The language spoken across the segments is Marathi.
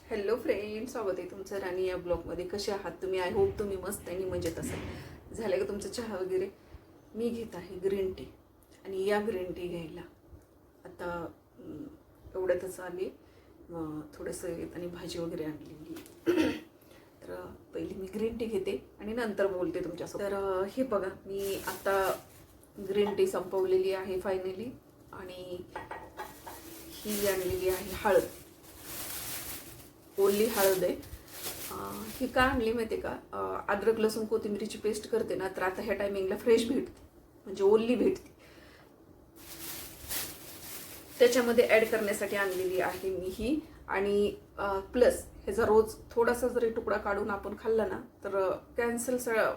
हॅलो फ्रेंड, स्वागत आहे तुमचं राणी या ब्लॉगमध्ये. कसे आहात तुम्ही? आय होप तुम्ही मस्त आणि मजेत असाल. झालं का तुमचं चहा वगैरे? मी घेत आहे ग्रीन टी. आणि या ग्रीन टी घ्यायला आता एवढ्यातच आले. थोडंसं आणि भाजी वगैरे आणलेली. तर पहिली मी ग्रीन टी घेते आणि नंतर बोलते तुमच्यासोबत. तर हे बघा, मी आता ग्रीन टी संपवलेली आहे फायनली. आणि ही आणलेली आहे हळद, ओली हळद आहे. ही का आणली माहिती आहे का? अद्रक लसूण कोथिंबीरीची पेस्ट करते ना, तर आता ह्या टायमिंगला फ्रेश भेटते, म्हणजे ओली भेटते. त्याच्यामध्ये ॲड करण्यासाठी आणलेली आहे मी ही. आणि प्लस ह्याचा रोज थोडासा जरी तुकडा काढून आपण खाल्ला ना, तर कॅन्सर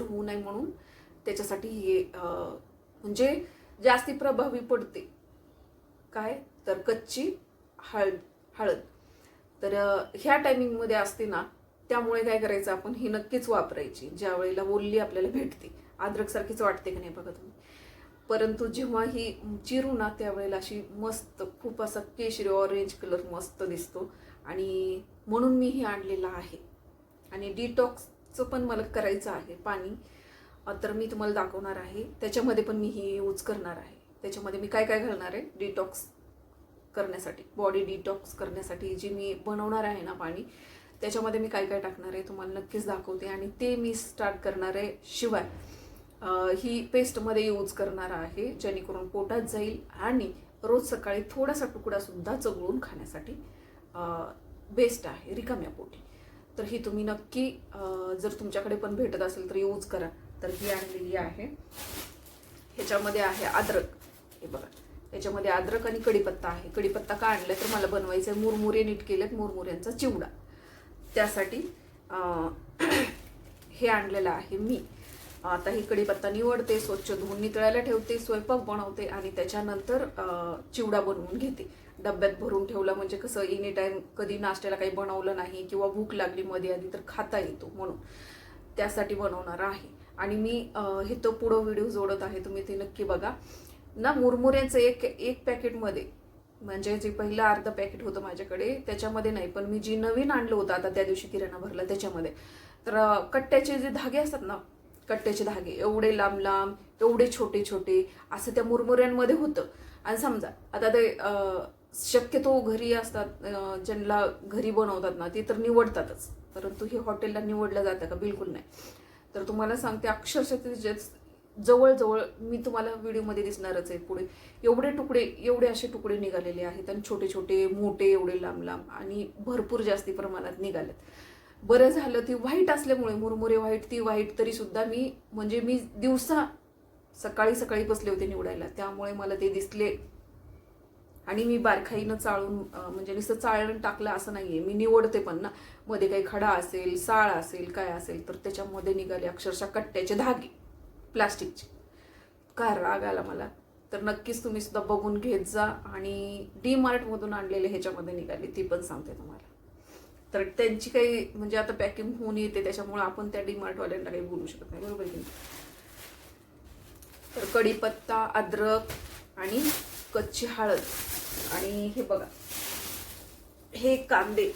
होऊ नये म्हणून त्याच्यासाठी हे म्हणजे जास्ती प्रभावी पडते. काय तर कच्ची हळद. तर ह्या टायमिंगमध्ये असते ना, त्यामुळे काय करायचं, आपण ही नक्कीच वापरायची ज्या वेळेला ओली आपल्याला भेटते. अद्रकसारखीच वाटते की नाही बघा तुम्ही. परंतु जेव्हा ही चिरू ना, त्यावेळेला अशी मस्त, खूप असा केशरी ऑरेंज कलर मस्त दिसतो. आणि म्हणून मी ही आणलेलं आहे. आणि डिटॉक्सचं पण मला करायचं आहे पाणी, तर मी तुम्हाला दाखवणार आहे. त्याच्यामध्ये पण मी ही यूज करणार आहे. त्याच्यामध्ये मी काय काय घालणार आहे डिटॉक्स करण्यासाठी, बॉडी डिटॉक्स करण्यासाठी जी मी बनवणार आहे ना पाणी, त्याच्यामध्ये मी काय काय टाकणार आहे तुम्हाला नक्कीच दाखवते. आणि ते मी स्टार्ट करणार आहे. शिवाय ही पेस्टमध्ये यूज करणार आहे, जेणेकरून पोटात जाईल आणि रोज सकाळी थोडासा तुकडासुद्धा चघळून खाण्यासाठी बेस्ट आहे रिकाम्या पोटी. तर ही तुम्ही नक्की जर तुमच्याकडे पण भेटत असेल तर यूज करा. तर ही आणलेली आहे. ह्याच्यामध्ये आहे अद्रक, हे बघा. याच्यामध्ये अद्रक आणि कढीपत्ता आहे. कढीपत्ता का आणला तर मला बनवायचं आहे मुरमुरे नीट केलेत, मुरमुऱ्यांचा चिवडा. त्यासाठी हे आणलेलं आहे मी. आता ही कढीपत्ता निवडते, स्वच्छ धुवून नितळायला ठेवते, स्वयंपाक बनवते आणि त्याच्यानंतर चिवडा बनवून घेते. डब्यात भरून ठेवला म्हणजे कसं एनी टाईम कधी नाश्त्याला काही बनवलं नाही किंवा भूक लागली मध्ये आधी तर खाता येतो, म्हणून त्यासाठी बनवणार आहे. आणि मी हे तो पुढं व्हिडिओ जोडत आहे, तुम्ही ते नक्की बघा ना. मुरमुऱ्यांचं एक पॅकेटमध्ये, म्हणजे जे पहिलं अर्ध पॅकेट होतं माझ्याकडे त्याच्यामध्ये नाही, पण मी जी नवीन आणलं होतं आता त्या दिवशी किराणा भरला त्याच्यामध्ये, तर कट्ट्याचे जे धागे असतात ना, कट्ट्याचे धागे एवढे लांब लांब, एवढे छोटे छोटे असं त्या मुरमुऱ्यांमध्ये होतं. आणि समजा आता ते शक्यतो घरी असतात, ज्यांना घरी बनवतात ना, ते तर निवडतातच. परंतु हे हॉटेलला निवडलं जातं का? बिलकुल नाही. तर तुम्हाला सांगते, अक्षरशः ते जवळजवळ मी तुम्हाला व्हिडिओमध्ये दिसणारच आहे पुढे, एवढे असे तुकडे निघालेले आहेत. आणि छोटे छोटे मोठे एवढे लांब लांब आणि भरपूर जास्ती प्रमाणात निघालेत. बरं झालं ती व्हाईट असल्यामुळे, मुरमुरे व्हाईट, ती व्हाईट तरी सुद्धा मी दिवसा सकाळी सकाळी बसले होते निवडायला, त्यामुळे मला ते दिसले. आणि मी बारखाईनं चाळून, म्हणजे नुसतं चाळण टाकलं असं नाहीये, मी निवडते पण ना. मध्ये काही खडा असेल, साळ असेल, काय असेल, तर त्याच्यामध्ये निघाले अक्षरशः कट्ट्याचे धागे प्लास्टिकचे. काय राग आला मला. तर नक्कीच तुम्ही सुद्धा बघून घेत जा. आणि DMartमधून आणलेले ह्याच्यामध्ये निघाले, ती पण सांगते तुम्हाला. तर त्यांची काही म्हणजे आता पॅकिंग होऊन येते, त्याच्यामुळे आपण त्या DMartवाल्यांना काही बोलू शकत नाही, बरोबर की. तर कढीपत्ता, अद्रक आणि कच्ची हळद. आणि हे बघा, हे कांदे.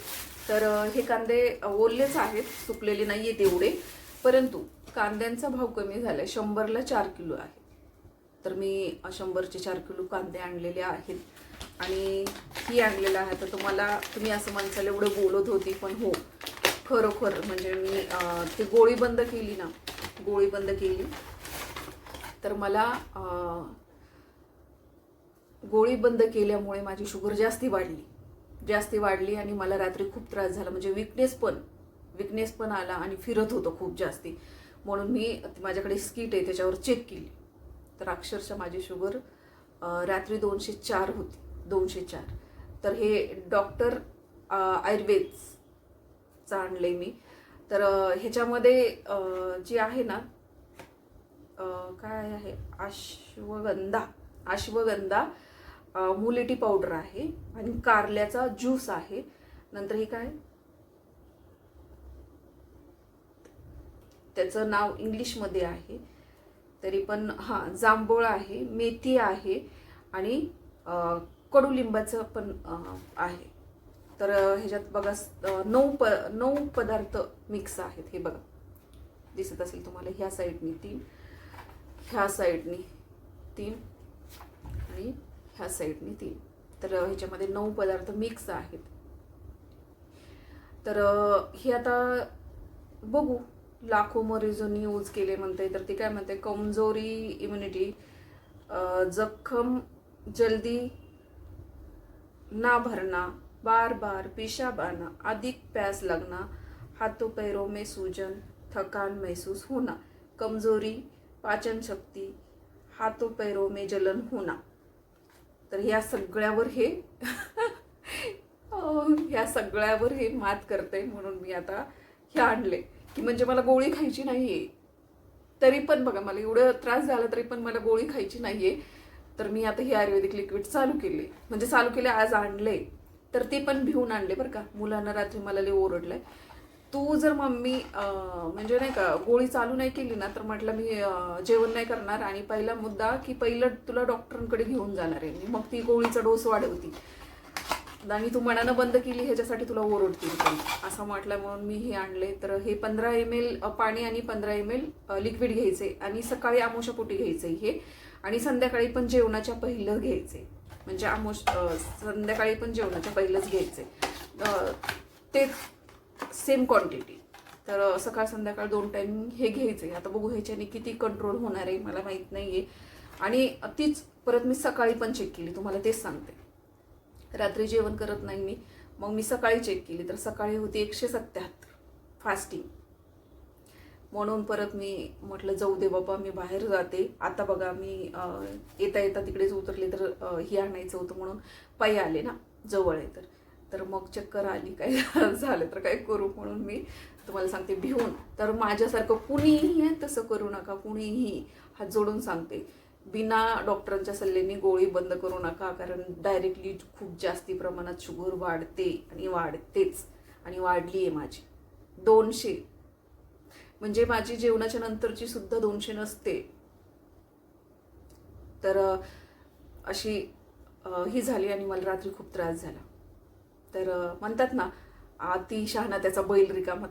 तर हे कांदे ओलेच आहेत, सुकलेले नाहीये तेवढे. परंतु कांद्यांचा भाव कमी झालाय, 100ला 4 किलो आहे. तर मी 100चे 4 किलो कांदे आणलेले आहेत. आणि ही आणलेलं आहे. तर तुम्ही असं म्हणसाल एवढं बोलत होती, पण हो, खरोखर म्हणजे मी ती गोळी बंद केली तर मला गोळी बंद केल्यामुळे माझी शुगर जास्ती वाढली आणि मला रात्री खूप त्रास झाला, म्हणजे विकनेस पण आला आणि फिरत होतं खूप जास्ती. म्हणून मी माझ्याकडे स्किट आहे त्याच्यावर चेक केली, तर अक्षरशः माझी शुगर रात्री 204 होती, 204. तर हे डॉक्टर आयुर्वेदचं आणले मी. तर ह्याच्यामध्ये जी आहे ना, काय आहे, अश्वगंधा मुलेटी पावडर आहे आणि कारल्याचा ज्यूस आहे. नंतर हे काय, त्याचं नाव इंग्लिशमध्ये आहे तरी पण, जांभूळ आहे, मेथी आहे आणि कडुलिंबाचं पण आहे. तर ह्याच्यात बघा 9 पदार्थ मिक्स आहेत. हे बघा दिसत असेल तुम्हाला, ह्या साईडनी 3, ह्या साईडनी 3 आणि ह्या साईडनी 3. तर ह्याच्यामध्ये 9 पदार्थ मिक्स आहेत. तर हे आता बघू, लाखो मरीजोंनी यूज केले म्हणते. तर ते काय म्हणते, कमजोरी इम्युनिटी, जखम जल्दी ना भरना, बार बार पेशाब आना, अधिक प्यास लगना, हाथों पैरों में सूजन, थकान महसूस होना, कमजोरी, पाचन शक्ती, हाथों पैरों में जलन होना. तर ह्या सगळ्यावर हे ह्या सगळ्यावर हे मात करते. म्हणून मी आता हे आणले की म्हणजे मला गोळी खायची नाहीये. तरी पण बघा, मला एवढं त्रास झाला तरी पण मला गोळी खायची नाहीये. तर मी आता हे आयुर्वेदिक लिक्विड चालू केले, आज आणले. तर ते पण भिवून आणले बरं का. मुलांना रात्री मला लय ओरडलंय, तू जर मम्मी म्हणजे नाही का गोळी चालू नाही केली ना, तर म्हटलं मी जेवण नाही करणार. आणि पहिला मुद्दा की पहिलं तुला डॉक्टरांकडे घेऊन जाणार आहे मी, मग ती गोळीचा डोस वाढवती आणि तू मनानं बंद केली ह्याच्यासाठी तुला ओरडतील पण, असं म्हटलं. म्हणून मी हे आणले. तर हे 15 ml पाणी आणि 15 ml लिक्विड घ्यायचे आणि सकाळी आमोशापोटी घ्यायचे हे, आणि संध्याकाळी पण जेवणाच्या पहिलं घ्यायचे. म्हणजे संध्याकाळी पण जेवणाच्या पहिलंच घ्यायचे, ते सेम क्वांटिटी. तर सकाळ संध्याकाळ 2 टाइम हे घ्यायचे. आता बघू ह्याच्याने किती कंट्रोल होणार आहे मला माहीत नाही आहे. आणि तीच परत मी सकाळी पण चेक केली, तुम्हाला तेच सांगते. रात्री जेवण करत नाही मी, मग मी सकाळी चेक केली तर सकाळी होती 177 फास्टिंग. म्हणून परत मी म्हटलं जाऊ दे बाबा, मी बाहेर जाते. आता बघा मी येता येता तिकडेच उतरले, तर ही आणायचं होतं म्हणून पायी आले ना, जवळ आहे. तर मग चक्कर आली, काय झालं तर काय करू. म्हणून मी तुम्हाला सांगते भिवून. तर माझ्यासारखं कुणीही तसं करू नका, कुणीही हात जोडून सांगते. बिना डॉक्टरांच्या सल्ल्याने गोळी बंद करू नका, कारण डायरेक्टली खूप जास्ती प्रमाणात शुगर वाढते आणि वाढतेच. आणि वाढली आहे माझी 200, म्हणजे माझी जेवणाच्या नंतरची सुद्धा 200 नसते. तर अशी ही झाली आणि मला रात्री खूप त्रास झाला. तर म्हणतात ना, अति शहाणा त्याचा बैल रिकामा,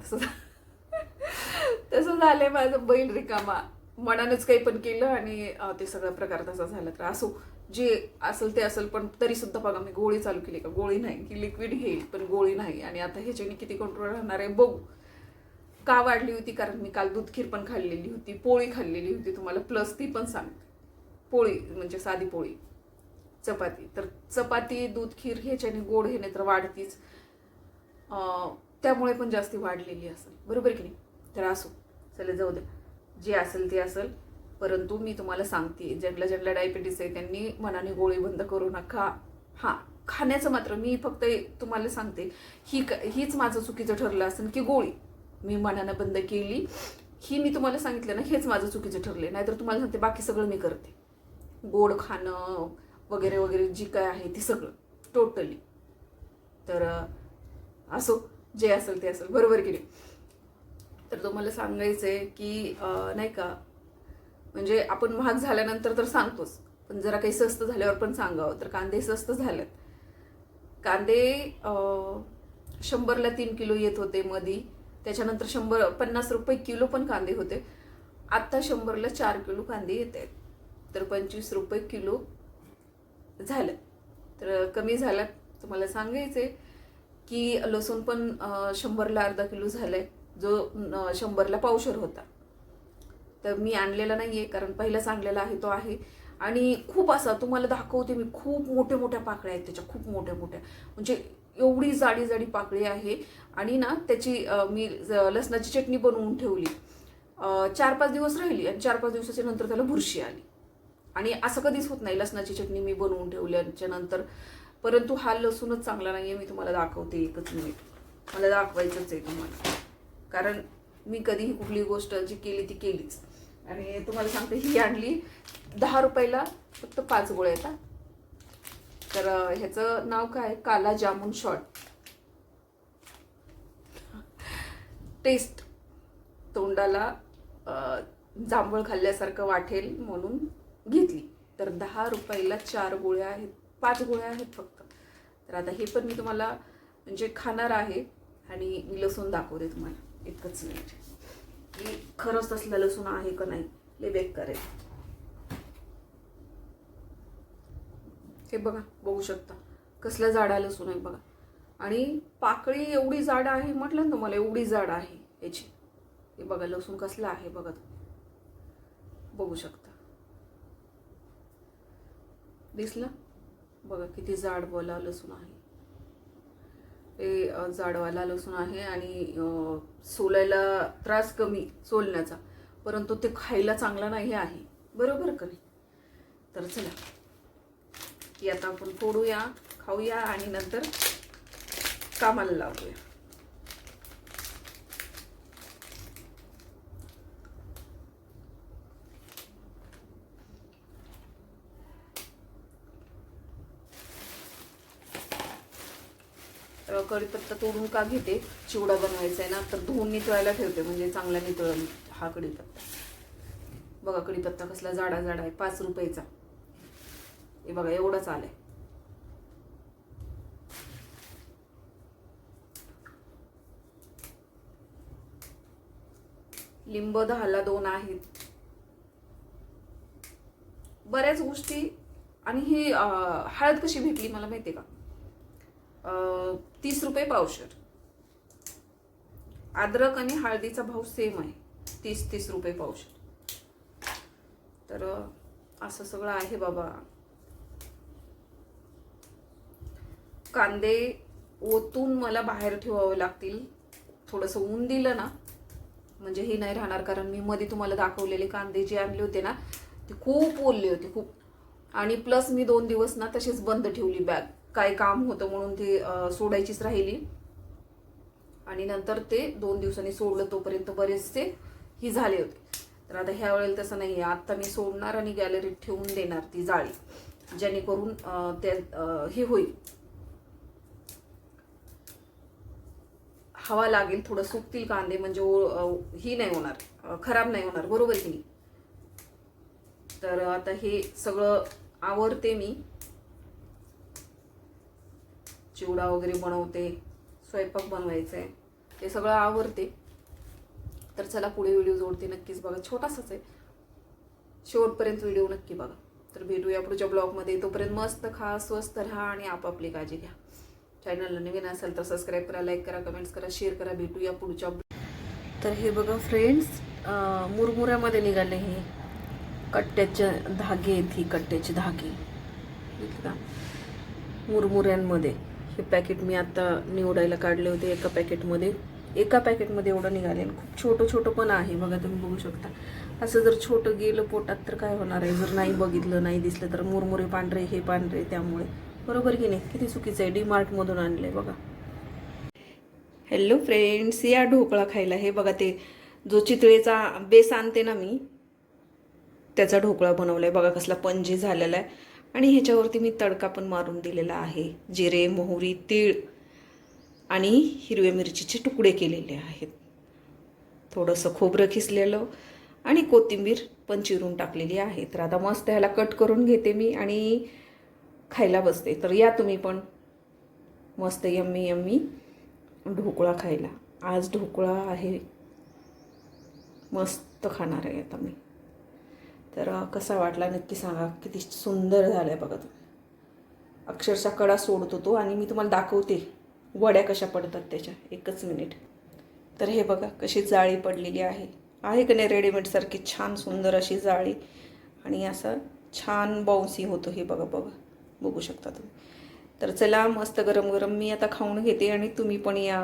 तसं झालंय माझं, बैल रिकामा. मनानेच काही पण केलं आणि ते सगळा प्रकार तसा झाला. तर असो, जे असेल ते असेल, पण तरी सुद्धा बघा मी गोळी चालू केली का, गोळी नाही की लिक्विड घेईल पण गोळी नाही. आणि आता ह्याच्याने किती कंट्रोल राहणार आहे बघू. का वाढली होती, कारण मी काल दूध खीर पण खाल्लेली होती, पोळी खाल्लेली होती तुम्हाला, प्लस ती पण सांगते. पोळी म्हणजे साधी पोळी, चपाती. तर चपाती दूध खीर ह्याच्याने गोड हे नाही तर वाढतीच, त्यामुळे पण जास्ती वाढलेली असेल, बरोबर की नाही. तर असो, चला जाऊ द्या, जे असेल ते असेल. परंतु मी तुम्हाला सांगते, ज्यांना डायबिटीस आहे त्यांनी मनाने गोळी बंद करू नका. हां, खाण्याचं मात्र मी फक्त तुम्हाला सांगते, हीच माझं चुकीचं ठरलं असेल की गोळी मी मनानं बंद केली, ही मी तुम्हाला सांगितलं ना, हेच माझं चुकीचं ठरले. नाहीतर तुम्हाला सांगते बाकी सगळं मी करते, गोड खाणं वगैरे वगैरे जी काय आहे ती सगळं टोटली. तर असो, जे असेल ते असेल, बरोबर की नाही. तर तुम्हाला सांगायचं आहे की नाही का, म्हणजे आपण महाग झाल्यानंतर तर सांगतोच, पण जरा काही स्वस्त झाल्यावर पण सांगावं. तर कांदे स्वस्त झालेत. कांदे 100ला 3 किलो येत होते मधी, त्याच्यानंतर 50 रुपये किलो पण कांदे होते. आत्ता 100ला 4 किलो कांदे येत आहेत. तर 25 रुपये किलो झालं. तर कमी झाल्यात. तुम्हाला सांगायचे की लसूण पण 100ला अर्धा किलो झालाय, जो 100ला पावशेर होता. तर मी आणलेला नाहीये, कारण पहिलाच आणलेला आहे तो आहे. आणि खूप असा तुम्हाला दाखवते मी, खूप मोठ्या मोठ्या पाकळ्या आहेत त्याच्या, खूप मोठ्या मोठ्या, म्हणजे एवढी जाडी जाडी पाकळी आहे. आणि ना त्याची मी लसणाची चटणी बनवून ठेवली, 4-5 दिवस राहिली आणि 4-5 दिवसाच्या नंतर त्याला बुरशी आली. आणि असं कधीच होत नाही लसणाची चटणी मी बनवून ठेवल्याच्या नंतर. परंतु हा लसूणच चांगला नाहीये. मी तुम्हाला दाखवते, एकच मिनिट, मला दाखवायचंच आहे तुम्हाला, कारण मी कधीही कुठली गोष्ट जी केली ती केलीच. आणि तुम्हाला सांगते, ही आणली 10 रुपयाला फक्त 5 गोळ्या येतात. तर ह्याचं नाव काय, काला जामुन शॉट. टेस्ट तोंडाला जांभळ खाल्ल्यासारखं वाटेल म्हणून घेतली. तर 10 रुपयाला 4 गोळ्या आहेत. 5 गोळ्या आहेत फक्त. तर आता हे पण मी तुम्हाला म्हणजे खाणार आहे आणि मी लसूण दाखवते तुम्हाला. इतकंच नाही की खरंच तसलं लसूण आहे का नाही, लय बेकार आहे. हे बघा, बघू शकता कसलं जाड लसूण आहे बघा. आणि पाकळी एवढी जाड आहे म्हटलं ना तुम्हाला, एवढी जाड आहे याची. हे बघा लसूण कसला आहे बघा, बघू शकता. दिसलं बघा किती जाड वाला लसूण आहे. हे जाडवाला लसूण आहे आणि सोलायला त्रास कमी सोलण्याचा, परंतु ते खायला चांगला नाही आहे, बरोबर का नाही. तर चला की आता आपण फोडूया, खाऊया आणि नंतर कामाला लावूया. कढीपत्ता तोडून का घेते, चिवडा बनवायचा आहे ना, तर धुवून नितळायला ठेवते म्हणजे चांगला नितळल हा कढीपत्ता. बघा कढीपत्ता कसला जाडा जाडा आहे, 5 रुपयाचा. हे बघा एवढंच आलंय. लिंब 10ला 2 आहेत. बऱ्याच गोष्टी. आणि ही हळद कशी भेटली मला माहिती आहे का, 30 रुपये पावशेर. अद्रक आणि हळदीचा भाव सेम आहे, 30 रुपये पावशेर. तर असं सगळं आहे बाबा. कांदे ओतून मला बाहेर ठेवावे लागतील. थोडंसं ऊन दिलं ना म्हणजे हे नाही राहणार, कारण मी मध्ये तुम्हाला दाखवलेले कांदे जे आणले होते ना ते खूप ओलले होते खूप. आणि प्लस मी 2 दिवस ना तशीच बंद ठेवली बॅग, काय काम होतं म्हणून ते सोडायचीच राहिली. आणि नंतर ते 2 दिवसांनी सोडलं, तोपर्यंत बरेचसे ही झाले होते. तर आता ह्या वेळेला तसं नाही आहे. आत्ता मी सोडणार आणि गॅलरीत ठेवून देणार ती जाळी, जेणेकरून त्या हे होईल, हवा लागेल, थोडं सुकतील कांदे, म्हणजे ही नाही होणार, खराब नाही होणार, बरोबर की नाही. तर आता हे सगळं आवरते मी, चिवडा वगैरे बनवते, स्वयंपाक बनवायचा आहे, ते सगळं आवरते. तर चला पुढे व्हिडिओ जोडते, नक्कीच बघा, छोटासाच आहे, शेवटपर्यंत व्हिडिओ नक्की बघा. तर भेटूया पुढच्या ब्लॉगमध्ये. तोपर्यंत मस्त खा, स्वस्त राहा आणि आपापली काळजी घ्या. चॅनलला नवीन असेल तर सबस्क्राईब करा, लाईक करा, कमेंट्स करा, शेअर करा. भेटूया पुढच्या. तर हे बघा फ्रेंड्स, मुरमुऱ्यामध्ये निघाले हे कट्ट्याचे धागे आहेत. ही कट्ट्याचे धागे का मुरमुऱ्यांमध्ये. हे पॅकेट मी आता निवडायला काढले होते. एका पॅकेटमध्ये एवढं निघाले. खूप छोटं छोटं पण आहे बघा, तुम्ही बघू शकता. असं जर छोटं गेलं पोटात तर काय होणार आहे, जर नाही बघितलं, नाही दिसलं तर. मुरमुरे पांढरे, हे पांढरे, त्यामुळे बरोबर की नाही. किती चुकीचं आहे. DMartमधून आणले बघा. हॅलो फ्रेंड्स, या ढोकळा खायला. हे बघा, ते जो चितळेचा बेस आणते ना मी, त्याचा ढोकळा बनवलाय बघा, कसला पंजी झालेला आहे. आणि ह्याच्यावरती मी तडका पण मारून दिलेला आहे. जिरे, मोहरी, तीळ आणि हिरव्या मिरचीचे तुकडे केलेले आहेत. थोडंसं खोबरं खिसलेलं आणि कोथिंबीर पण चिरून टाकलेली आहे. तर आता मस्त ह्याला कट करून घेते मी आणि खायला बसते. तर या तुम्ही पण मस्त यम्मी यम्मी ढोकळा खायला. आज ढोकळा आहे, मस्त खाणार आहे आता मी. तर कसा वाटला नक्की सांगा. किती सुंदर झाला आहे बघा. अक्षरशः कडा सोडत होतो. आणि मी तुम्हाला दाखवते वड्या कशा पडतात त्याच्या, एकच मिनिट. तर हे बघा कशी जाळी पडलेली आहे का नाही, रेडीमेडसारखी छान सुंदर अशी जाळी. आणि असं छान बाउन्सी होतं हे बघा बघू शकता तुम्ही. तर चला, मस्त गरम गरम मी आता खाऊन घेते आणि तुम्ही पण या.